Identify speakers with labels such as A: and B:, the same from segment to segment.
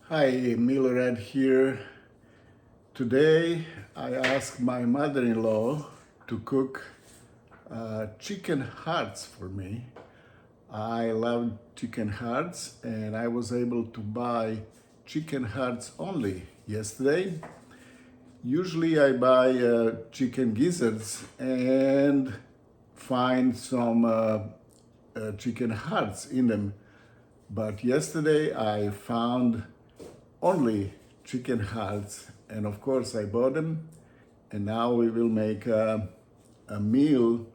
A: Hi, Milorad here. Today I asked my mother-in-law to cook chicken hearts for me. I love chicken hearts and I was able to buy chicken hearts only yesterday. Usually I buy chicken gizzards and find some chicken hearts in them. But yesterday I found only chicken hearts, and of course I bought them, and now we will make a meal.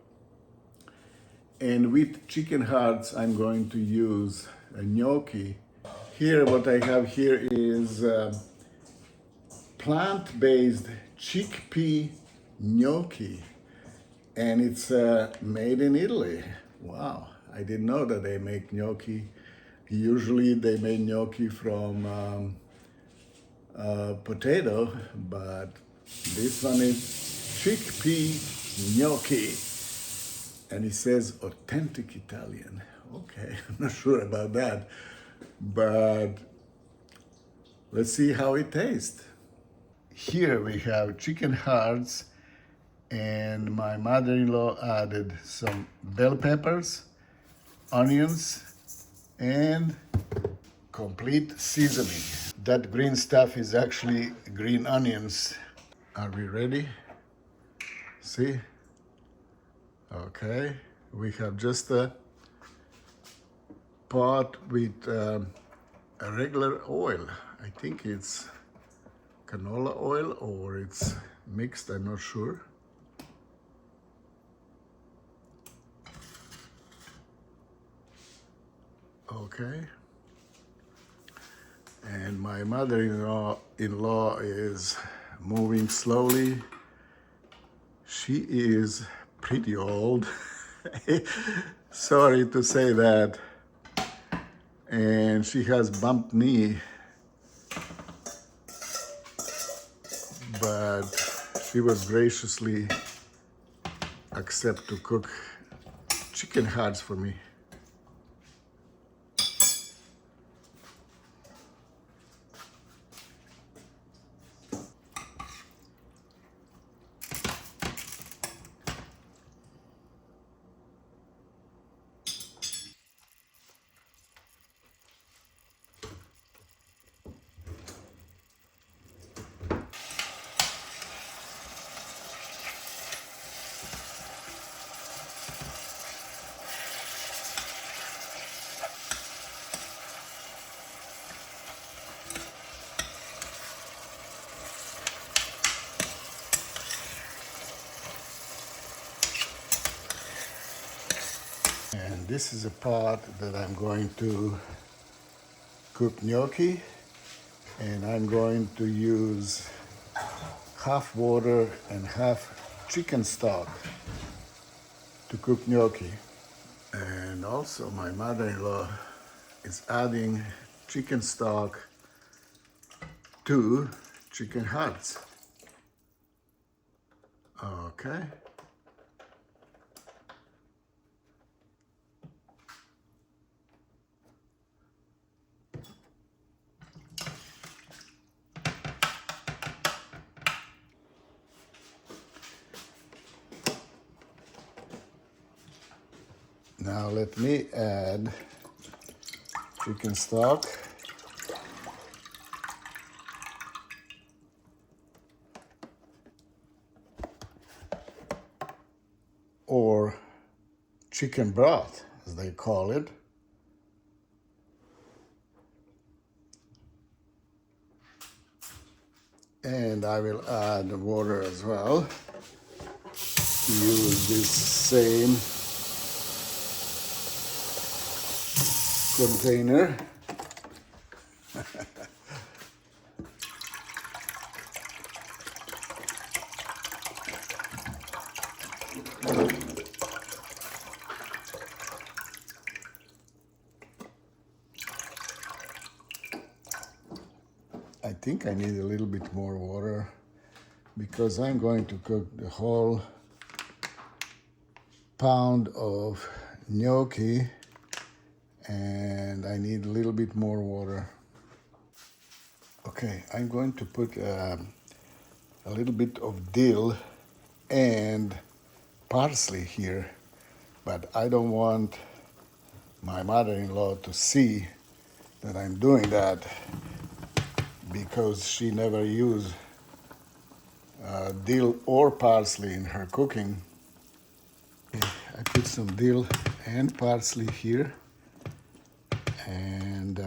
A: And with chicken hearts I'm going to use a gnocchi. Here what I have here is plant-based chickpea gnocchi, and it's made in Italy. Wow, I didn't know that they make gnocchi. Usually they make gnocchi from potato, but this one is chickpea gnocchi, and it says authentic Italian. Okay, I'm not sure about that, but let's see how it tastes. Here we have chicken hearts, and my mother-in-law added some bell peppers, onions, and complete seasoning. That green stuff is actually green onions. Are we ready? See? Okay. We have just a pot with a regular oil. I think it's canola oil or it's mixed, I'm not sure. Okay. And my mother-in-law is moving slowly. She is pretty old. Sorry to say that. And she has bumped knee. But she was graciously accept to cook chicken hearts for me. And this is a pot that I'm going to cook gnocchi, and I'm going to use half water and half chicken stock to cook gnocchi. And also my mother-in-law is adding chicken stock to chicken hearts. Okay. Now let me add chicken stock. Or chicken broth, as they call it. And I will add water as well. Use this same container. I think I need a little bit more water because I'm going to cook the whole pound of gnocchi, and I need a little bit more water. Okay, I'm going to put a little bit of dill and parsley here, but I don't want my mother-in-law to see that I'm doing that because she never used dill or parsley in her cooking. Okay, I put some dill and parsley here, and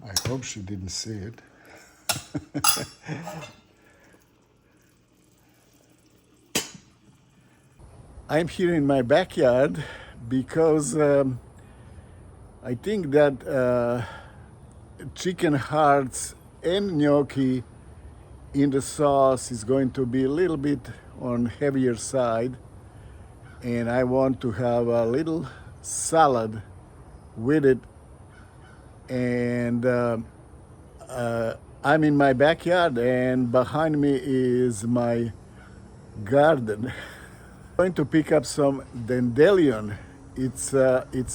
A: I hope she didn't see it. I'm here in my backyard because I think that chicken hearts and gnocchi in the sauce is going to be a little bit on heavier side, and I want to have a little salad with it. And I'm in my backyard, and behind me is my garden. I'm going to pick up some dandelion. It's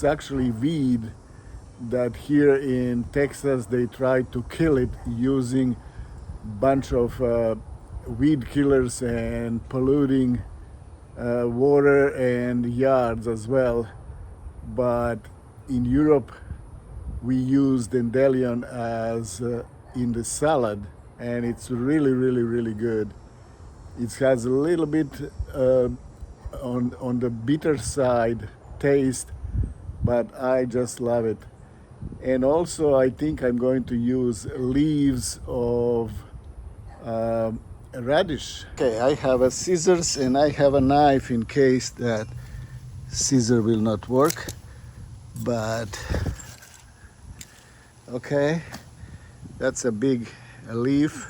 A: actually weed that here in Texas they try to kill it using bunch of weed killers and polluting water and yards as well. But in Europe, we use dandelion as in the salad, and it's really, really, really good. It has a little bit on the bitter side taste, but I just love it. And also, I think I'm going to use leaves of radish. Okay, I have a scissors and I have a knife in case that scissor will not work. But okay, that's a big leaf.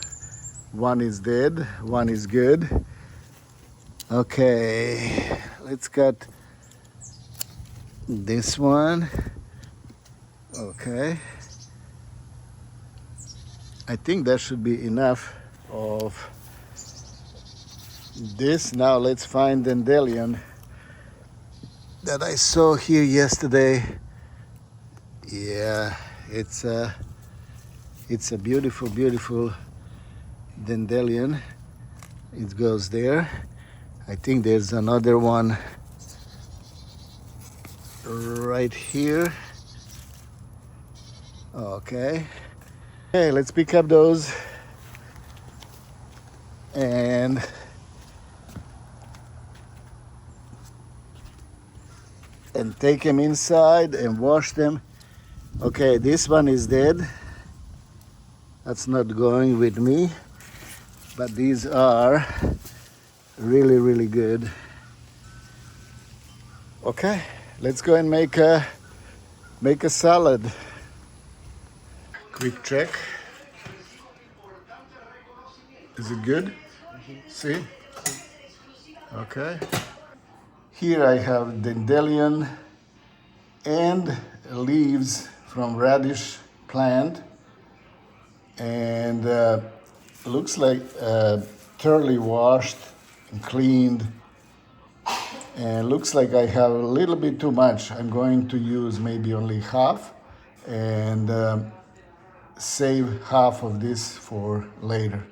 A: One is dead, one is good. Okay, let's cut this one. Okay, I think that should be enough of this. Now let's find dandelion that I saw here yesterday. Yeah, it's a beautiful, beautiful dandelion. It goes there. I think there's another one right here. Okay. Okay, let's pick up those and take them inside and wash them. Okay, this one is dead. That's not going with me, but these are really, really good. Okay, let's go and make a salad. Quick check. Is it good? See? Okay. Here I have dandelion and leaves from radish plant, and looks like thoroughly washed and cleaned, and looks like I have a little bit too much. I'm going to use maybe only half and save half of this for later.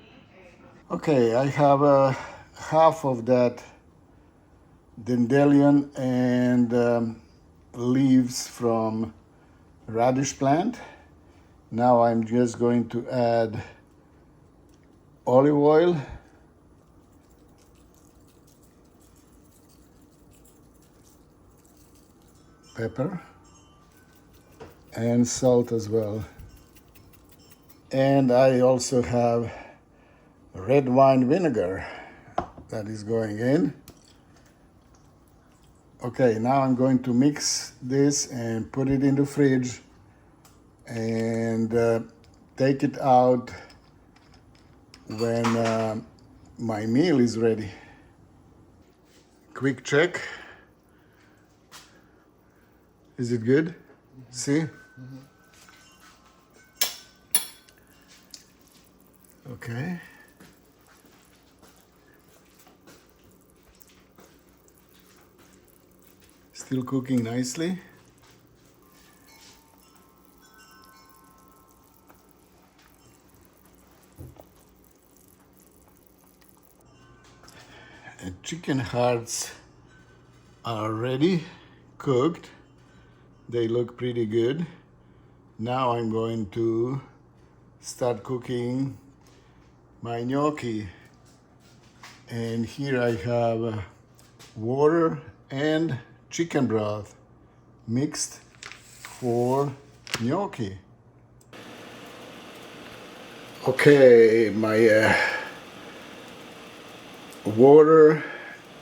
A: Okay, I have half of that dandelion and leaves from radish plant. Now I'm just going to add olive oil, pepper, and salt as well. And I also have red wine vinegar that is going in. Okay, now I'm going to mix this and put it in the fridge and take it out when my meal is ready. Quick check. Is it good? Mm-hmm. See? Mm-hmm. Okay. Still cooking nicely. chicken hearts are ready, cooked. They look pretty good. Now I'm going to start cooking my gnocchi. And here I have water and chicken broth mixed for gnocchi. Okay, my water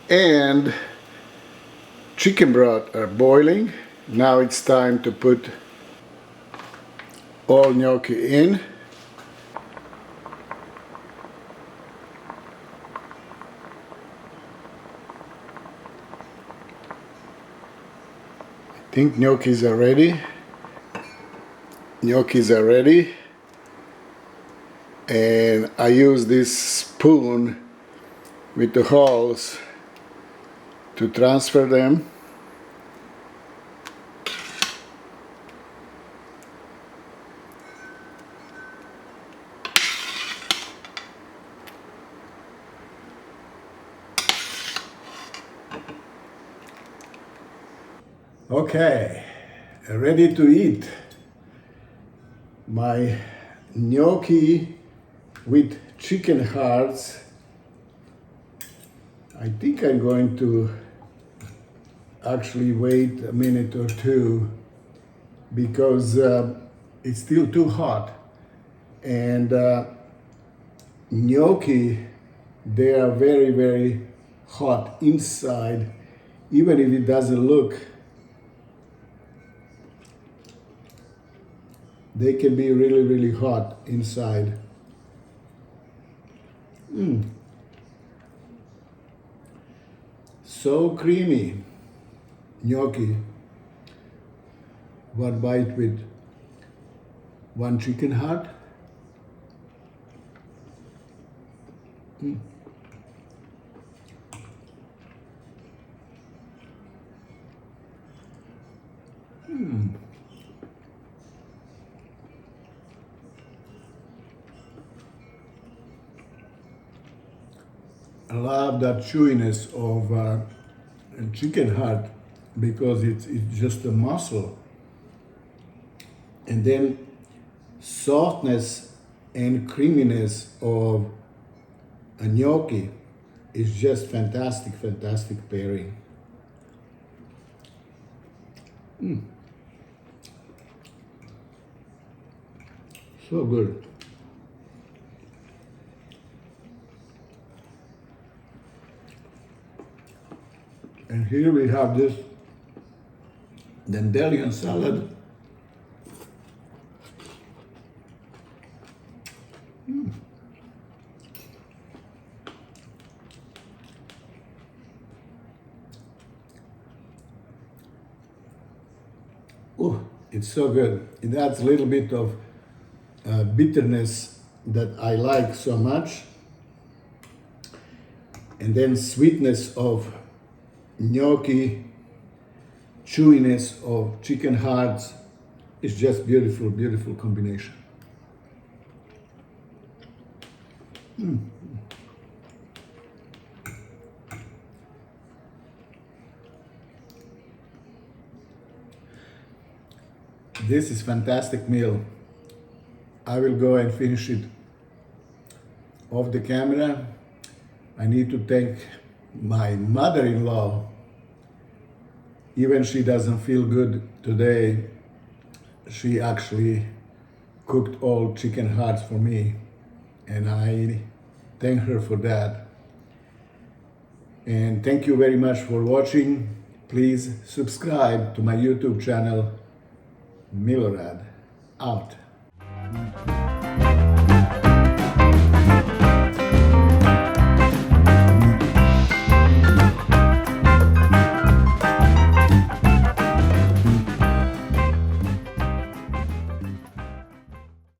A: and chicken broth are boiling. Now it's time to put all gnocchi in. I think gnocchis are ready. Gnocchis are ready. And I use this spoon with the holes to transfer them. Okay, ready to eat. My gnocchi with chicken hearts. I think I'm going to actually wait a minute or two because it's still too hot. And gnocchi, they are very, very hot inside, even if it doesn't look. They can be really, really hot inside. So creamy. Gnocchi. One bite with one chicken heart. I love that chewiness of chicken heart because it's just a muscle. And then softness and creaminess of a gnocchi is just fantastic, fantastic pairing. So good. And here we have this dandelion salad. Oh, it's so good. It adds a little bit of bitterness that I like so much. And then sweetness of gnocchi, chewiness of chicken hearts. It's just beautiful, beautiful combination. This is fantastic meal. I will go and finish it off the camera. I need to thank my mother-in-law. Even she doesn't feel good today, she actually cooked all chicken hearts for me, and I thank her for that. And thank you very much for watching. Please subscribe to my YouTube channel, Milorad. Out.